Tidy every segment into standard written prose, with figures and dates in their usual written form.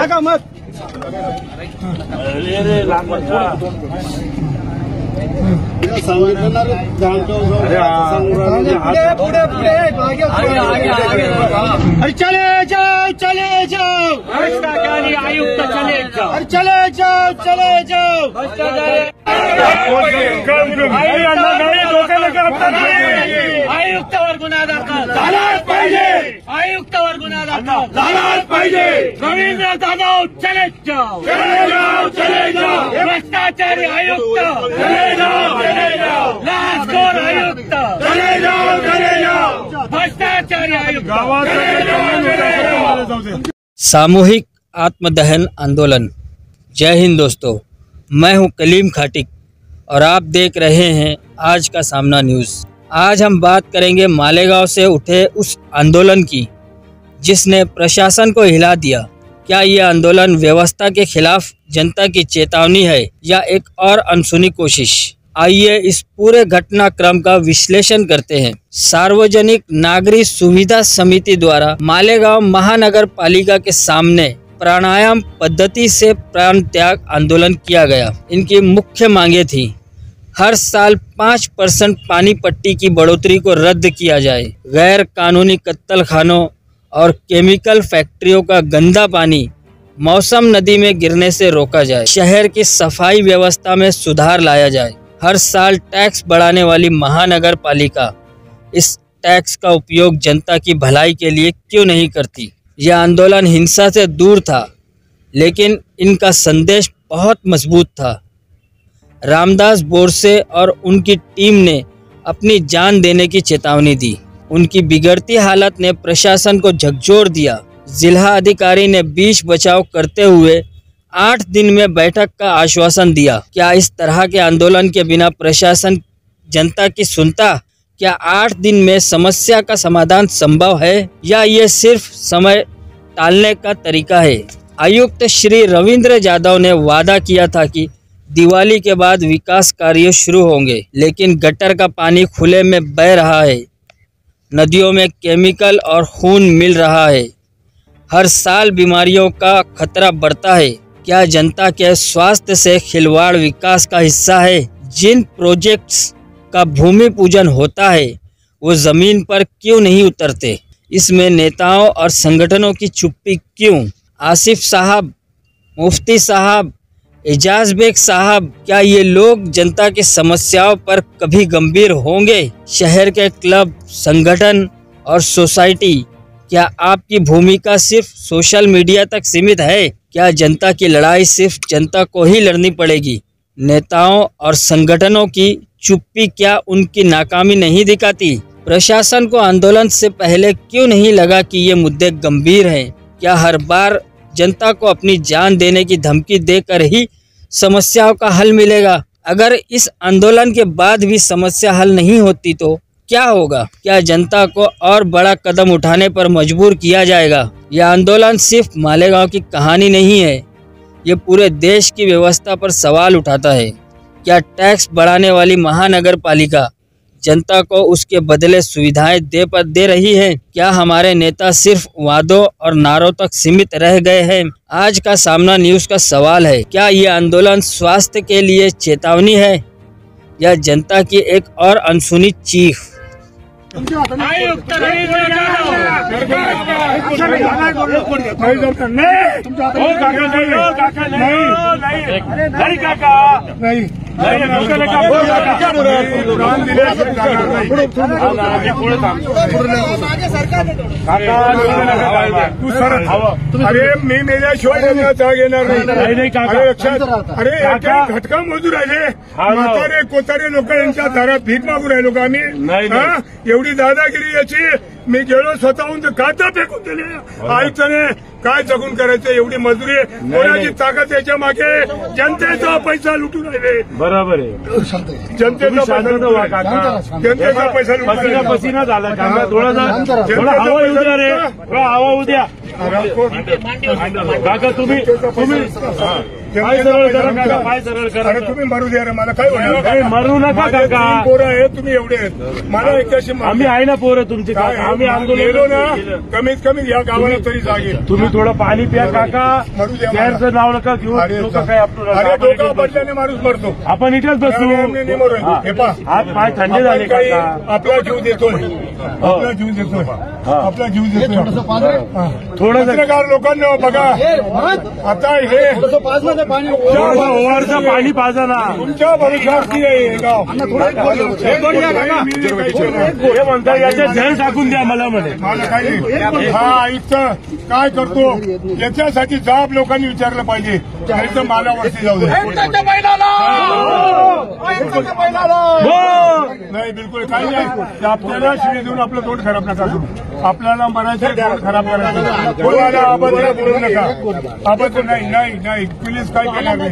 टाका मत. अरे चले जाओ चले जाओ भ्रष्टाचारी आयुक्त चले जाओ. अरे चले जाओ चले जाओ. आयुक्तावर गुन्हा दाखल झालाच पाहिजे. आयुक्तावर गुन्हा दाखल झालाच पाहिजे. रवींद्र जाधव चले जाओ चले जाओ चले जाओ. भ्रष्टाचारी आयुक्त चले जाओ चले जाओ. लाचखोर आयुक्त चले जाओ चले जाओ. भ्रष्टाचारी आयुक्त. सामूहिक आत्मदहन आंदोलन. जय हिंद दोस्तों, मैं हूं कलीम खाटिक और आप देख रहे हैं आज का सामना न्यूज़। आज हम बात करेंगे मालेगांव से उठे उस आंदोलन की जिसने प्रशासन को हिला दिया। क्या यह आंदोलन व्यवस्था के खिलाफ जनता की चेतावनी है या एक और अनसुनी कोशिश? आइए इस पूरे घटनाक्रम का विश्लेषण करते हैं। सार्वजनिक नागरिक सुविधा समिति द्वारा मालेगांव महानगर पालिका के सामने प्राणायाम पद्धति से प्राण त्याग आंदोलन किया गया। इनकी मुख्य मांगे थी, हर साल 5% पानी पट्टी की बढ़ोतरी को रद्द किया जाए, गैर कानूनी कत्ल खानों और केमिकल फैक्ट्रियों का गंदा पानी मौसम नदी में गिरने से रोका जाए, शहर की सफाई व्यवस्था में सुधार लाया जाए। हर साल टैक्स बढ़ाने वाली महानगर पालिका इस टैक्स का उपयोग जनता की भलाई के लिए क्यों नहीं करती? यह आंदोलन हिंसा से दूर था, लेकिन इनका संदेश बहुत मजबूत था। रामदास बोरसे और उनकी टीम ने अपनी जान देने की चेतावनी दी। उनकी बिगड़ती हालत ने प्रशासन को झकझोर दिया। जिला अधिकारी ने बीच बचाव करते हुए 8 दिन में बैठक का आश्वासन दिया। क्या इस तरह के आंदोलन के बिना प्रशासन जनता की सुनता? क्या 8 दिन में समस्या का समाधान संभव है या ये सिर्फ समय टालने का तरीका है? आयुक्त श्री रविंद्र जाधव ने वादा किया था कि दिवाली के बाद विकास कार्य शुरू होंगे, लेकिन गटर का पानी खुले में बह रहा है, नदियों में केमिकल और खून मिल रहा है, हर साल बीमारियों का खतरा बढ़ता है। क्या जनता के स्वास्थ्य से खिलवाड़ विकास का हिस्सा है? जिन प्रोजेक्ट्स का भूमि पूजन होता है वो जमीन पर क्यों नहीं उतरते? इसमें नेताओं और संगठनों की चुप्पी क्यों? आसिफ साहब, मुफ्ती साहब, एजाज बेग साहब, क्या ये लोग जनता की समस्याओं पर कभी गंभीर होंगे? शहर के क्लब, संगठन और सोसाइटी, क्या आपकी भूमिका सिर्फ सोशल मीडिया तक सीमित है? क्या जनता की लड़ाई सिर्फ जनता को ही लड़नी पड़ेगी? नेताओं और संगठनों की चुप्पी क्या उनकी नाकामी नहीं दिखाती? प्रशासन को आंदोलन से पहले क्यों नहीं लगा कि ये मुद्दे गंभीर हैं? क्या हर बार जनता को अपनी जान देने की धमकी देकर ही समस्याओं का हल मिलेगा? अगर इस आंदोलन के बाद भी समस्या हल नहीं होती तो क्या होगा? क्या जनता को और बड़ा कदम उठाने पर मजबूर किया जाएगा? यह आंदोलन सिर्फ मालेगांव की कहानी नहीं है, ये पूरे देश की व्यवस्था पर सवाल उठाता है। क्या टैक्स बढ़ाने वाली महानगर पालिका जनता को उसके बदले सुविधाएं दे रही है? क्या हमारे नेता सिर्फ वादों और नारों तक सीमित रह गए हैं? आज का सामना न्यूज़ का सवाल है, क्या ये आंदोलन स्वास्थ्य के लिए चेतावनी है या जनता की एक और अनसुनी चीख? आयुक्त रवींद्र अरे मी मेल्याशिवाय घेणार नाही. अरे घटका मजूर आहे, म्हातारे कोतारे लोक यांच्या दारात भीक मागू राहिलो का आम्ही? एवढी दादागिरी याची मी गेलो स्वतःहून काचा फेकून दिले. आयुक्ताने काय जगून करायचं? एवढी मजुरी, कोणाची ताकद याच्या मागे? जनतेचा पैसा लुटून राहिले. बरोबर आहे, जनतेचा पैसा लुटून पसीना झाला. थोडा हवा येऊ द्या रे, हवा होऊ द्या. काका तुम्ही पाय सरळ करा काका, पाय सरळ करा. अरे तुम्ही मरू द्या रे, मला काय होणार? अरे मरू नका काका. पोरं आहे, तुम्ही एवढे आहेत, मला एकदाशी आम्ही आहे ना पोरं तुमची काका. आम्ही गेलो ना, आंदोलन कमीत कमी या गावाला तरी जागेल. तुम्ही थोडं पाणी प्या काका. मरू द्या मला. गैरचं नाव नका घेऊ. लोक काय अरे डोका पडल्याने माणूस मरतो. आपण इथेच बसू. हे पहा, हात पाय थंडे झाले काका. आपला जीव देतोय, आपला जीव देतोय, आपला जीव देतोय. थोडं पत्रकार लोकांना बघा, आता हे ओव्हरचं पाणी पाजा ना. तुमच्या भविष्यावरती आहे हे गाव. हे म्हणतात याच्यात झेल टाकून द्या मला म्हणे. मला काही हा आयुक्त काय करतो याच्यासाठी जाब लोकांनी विचारलं पाहिजे. नाही तर मला वरती जाऊ दे. नाही बिलकुल काही नाही. आपल्याला शिवी देऊन आपलं तोंड खराब नका करू. आपल्याला मरायचं तोंड खराब करायचं. कोणाला अभद्र बोलू नका. अभद्र नाही नाही नाही प्लीज काही केलं नाही.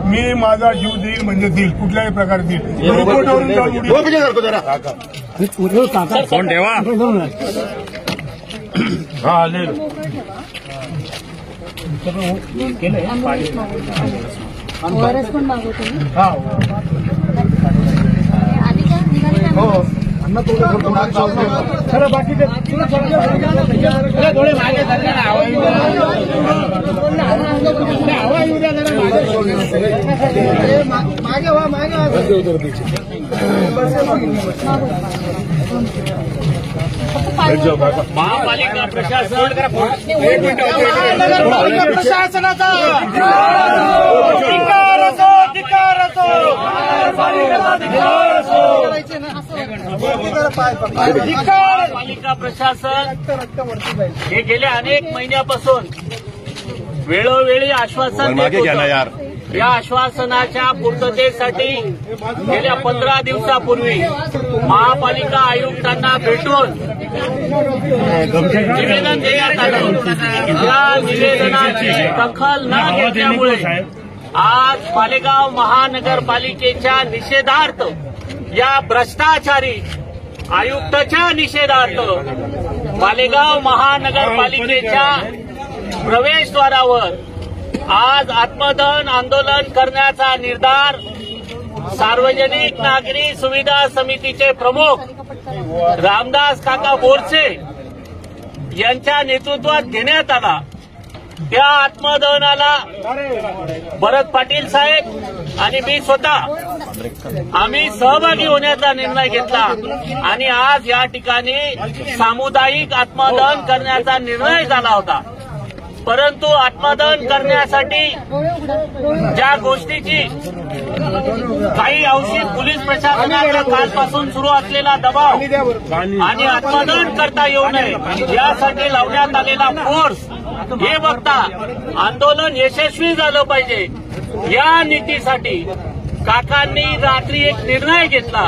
मी माझा जीव देईल म्हणजे देईल, कुठल्याही प्रकारे देईल. रिपोर्टवरून जाऊन फोन ठेवा. हा आले. ओआरएस पण मागवतो खरं बाकी थोडे मागे महापालिका प्रशासनाचा महापालिका प्रशासन हे गेल्या अनेक महिन्यापासून वेळोवेळी आश्वासन देत होतं. या आश्वासनाच्या पूर्ततेसाठी गेल्या 15 दिवसापूर्वी महापालिका आयुक्तांना भेटून निवेदन देण्यात आलं. या निवेदनाची दखल न घेतल्यामुळे आज मालेगाव महानगरपालिकेच्या निषेधार्थ, या भ्रष्टाचारी आयुक्ताच्या निषेधार्थ मालेगाव महानगरपालिकेच्या प्रवेशद्वारावर आज आत्मदहन आंदोलन करण्याचा निर्धार सार्वजनिक नागरी सुविधा समितीचे प्रमुख रामदास काका बोरसे यांच्या नेतृत्वात घेण्यात आला. त्या आत्मदहनाला भरत पाटील साहेब आणि मी स्वतः आम्ही सहभागी होण्याचा निर्णय घेतला आणि आज या ठिकाणी सामुदायिक आत्मदहन करण्याचा निर्णय झाला होता. परंतु आत्मदहन करण्यासाठी ज्या गोष्टीची काही अंशी पोलीस प्रशासनाचा कालपासून सुरू असलेला दबाव आणि आत्मदहन करता येऊ नये यासाठी लावण्यात आलेला फोर्स हे बघता आंदोलन यशस्वी झालं पाहिजे. या नीतीसाठी काकांनी रात्री एक निर्णय घेतला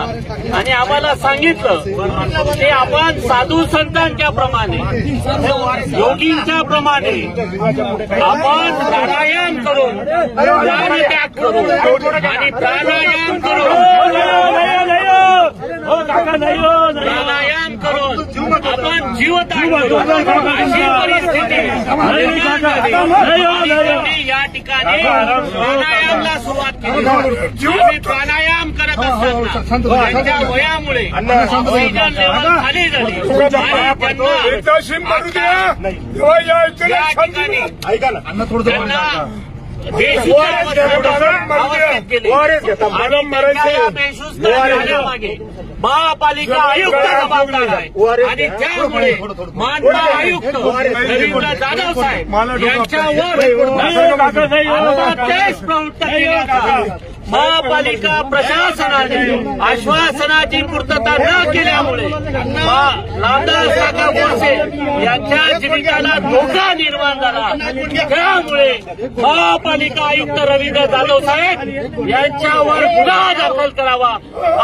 आणि आम्हाला सांगितलं की आपण साधू संतांच्या प्रमाणे, योगींच्या प्रमाणे आपण प्राणायाम करून, प्राणत्याग करून आणि प्राणायाम करून आपण जीवदान करू अशी परिस्थिती या ठिकाणी प्राणायामला सुरुवात केली. आम्ही प्राणायाम करत असताना त्यांच्या वयामुळे ऑक्सिजन लेवल खाली झाली आणि त्यांना या ठिकाणी त्यांना बेशुद्ध अवस्थेत गेले आणि त्यांच्या बेशुद्ध झाल्यामागे महापालिका आयुक्त जबाबदार आहे आणि त्यामुळे माननीय आयुक्त रवींद्र जाधव साहेब यांच्यावर देश प्रवृत्त केल्याचा महापालिका प्रशासनाने आश्वासनाची पूर्तता न केल्यामुळे रामदास काका बोरसे यांच्या जीविकाला धोका निर्माण झाला. त्यामुळे महापालिका आयुक्त रवींद्र जाधव साहेब यांच्यावर गुन्हा दाखल करावा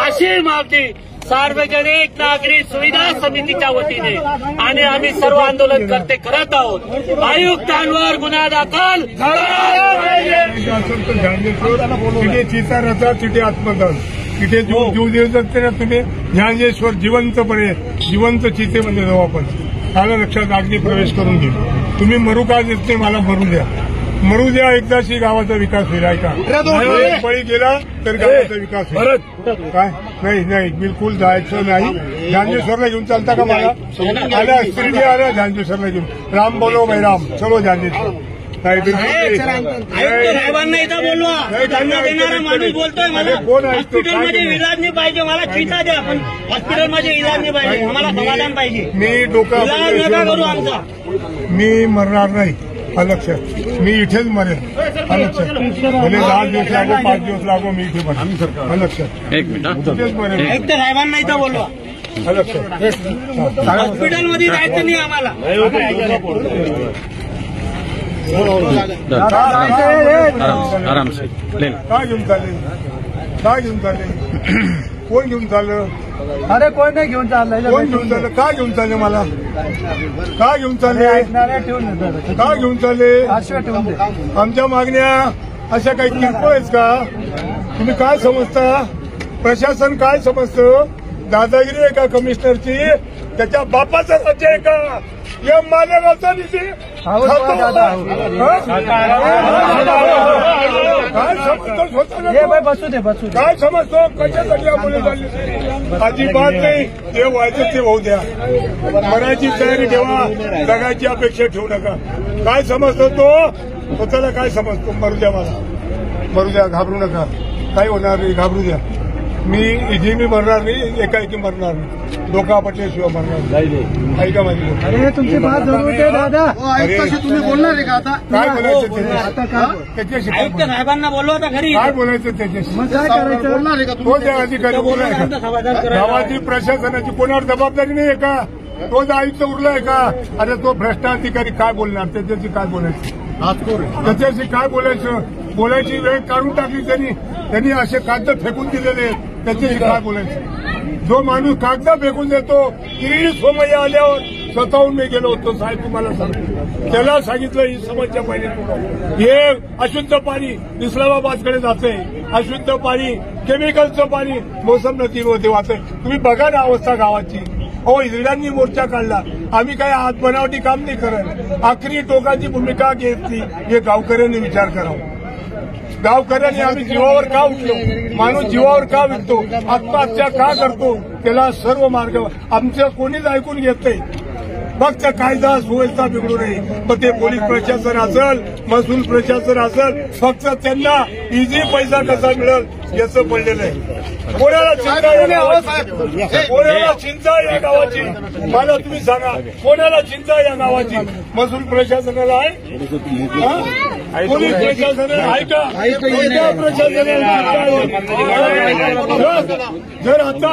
अशी मागणी सार्वजनिक नागरी सुविधा समितीच्या वतीने आणि आम्ही सर्व आंदोलनकर्ते करत आहोत. आयुक्तांवर गुन्हा दाखल तिथे चिता रचा, तिथे आत्मदहन, तिथे जीव देऊ शकते ना तुम्ही. ज्ञानेश्वर जिवंतपणे जिवंत चितेमध्ये जाऊ आपण. आलं लक्षात, अग्नी प्रवेश करून घेऊ. तुम्ही मरू का देत नाही मला मरू द्या. मरू द्या, एकदाशी गावाचा विकास होईल. ऐका, बळी गेला तर गावाचा विकास होईल. काय नाही बिलकुल जायचं नाही. जानजेश्वरला घेऊन चालता का मला? आला स्त्रीने आला जानजेश्वरला घेऊन. राम बोलो भाई राम, चलो जानजेश्वर. साहेबांना इथं बोलवा. त्यांना देणारा माणूस बोलतोय मला हॉस्पिटलमध्ये इलाज नाही पाहिजे, मला चिंता द्या. पण हॉस्पिटलमध्ये इलाज नाही पाहिजे, आम्हाला समाधान पाहिजे. मी डोका इलाज नका करू आमचा. मी मरणार नाही, अलक्ष. मी इथेच मरेन, अलक्ष. भले 10 दिवस लागो, 5 दिवस लागो, मी इथे मरेन, अलक्ष. इथेच मरेन. एक तर साहेबांना इथं बोलवा. अलक्ष. हॉस्पिटलमध्ये जायचं नाही आम्हाला. आराम से काय घेऊन चालले? काय घेऊन चालले? कोण घेऊन चाललं? अरे कोण नाही घेऊन चाललंय. कोण घेऊन चाललं? काय घेऊन चालले? मला काय घेऊन चालले? ठेवून दे. काय घेऊन चालले? आशा ठेवून दे. आमच्या मागण्या अशा काही किरकोळ आहेत का? तुम्ही काय समजता? प्रशासन काय समजतं? दादागिरी आहे का कमिशनरची? त्याच्या बापाचा राज्य आहे का? या मालेगावचा निधी काय समजतो स्वतः? बसू दे. काय समजतो? कशासाठी आम्हाला चालली? अजिबात नाही. ते व्हायचं ते होऊ द्या. मराठी तयारी ठेवा, जगाची अपेक्षा ठेवू नका. काय समजतो तो? स्वतःला काय समजतो? मरू द्या मला, मरू द्या, घाबरू नका. काही होणार नाही, घाबरू द्या. मी मरणार नाही, एकाएकी मरणार नाही. डोका पटल्याशिवाय मरणार नाही. ऐका माझी गोष्ट. अरे तुमची बात जरूर आहे दादा. तुम्ही बोलणार आहे का आता? काय बोलायचं त्याच्याशी? साहेबांना बोलवा आता घरी. काय बोलायचं त्याच्याशी? मग काय करायचं? तो त्या अधिकारी बोलाय का? गावाची प्रशासनाची कोणावर जबाबदारी नाही आहे का? तो आयुक्त उरलाय का? अरे तो भ्रष्ट अधिकारी काय बोलणार? त्याच्याशी काय बोलायचं? त्याच्याशी काय बोलायचं? बोलायची वेळ काढून टाकली त्यांनी असे कागद फेकून दिलेले. त्याच्याशी काय बोलायचं? जो माणूस कागद फेकून देतो, किरीट सोमय्या आल्यावर स्वतःहून मी गेलो होतो. साहेब तुम्हाला सांगतो, त्याला सांगितलं ही समस्या पाहिजे. हे अशुद्ध पाणी इस्लामाबादकडे जाते. अशुद्ध पाणी, केमिकलचं पाणी मोसम नदीमध्ये वाहतंय. तुम्ही बघा ना अवस्था गावाची. हिरड्यांनी मोर्चा काढला. आम्ही काही हात बनावटी काम नाही करत. आखरी टोकाची भूमिका घेतली. हे गावकऱ्यांनी विचार करावा. गावकऱ्यांनी आम्ही जीवावर का उठलो? माणूस जीवावर का विकतो? आत्महत्या का करतो? त्याला सर्व मार्ग आमचं कोणीच ऐकून घेत नाही. फक्त कायदा सुव्यवस्था बिघडू नये. मग ते पोलीस प्रशासन असेल, महसूल प्रशासन असेल, फक्त त्यांना इझी पैसा कसा मिळेल याचं पडलेलं आहे. कोणाला चिंता कोणाला चिंता या गावाची? मला तुम्ही सांगा, कोणाला चिंता या गावाची? महसूल प्रशासनाला आहे, पोलीस प्रशासनाला आहे का? प्रशासनाला जर आता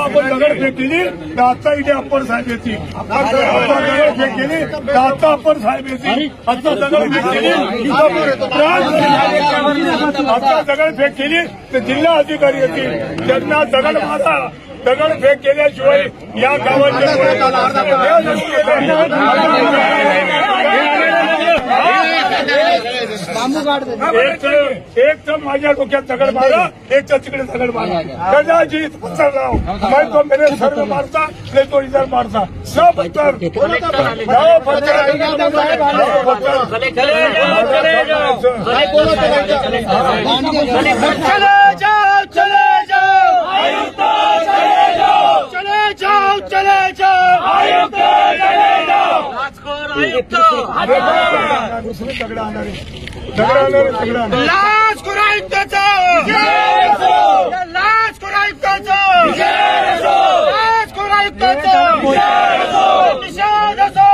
आपण दगडफेक केली तर आता इथे अप्पर साहेब येतील. दगडफेक केली तर आता अप्पर साहेब येतील. आता दगडफेक केली आता दगडफेक केली तर जिल्हा अधिकारी येतील. त्यांना दगड मारा. दगडफेक केल्याशिवाय या गावाच्या एक तर माझ्या डोक्यात दगड मारा, एक तर तिकडे दगड मारा. कदाचित पत्थर लाव. मैं तो मेरे सर में मारता, नहीं तो इधर मारता. सब पत्थर चले जाओ आयुक्त दुसरे दगड आणणारे दगड आणणारे लाच करू आयुक्ताचा. लाच करू आयुक्ताचा. लाच करू आयुक्ताचा. निषेध असो.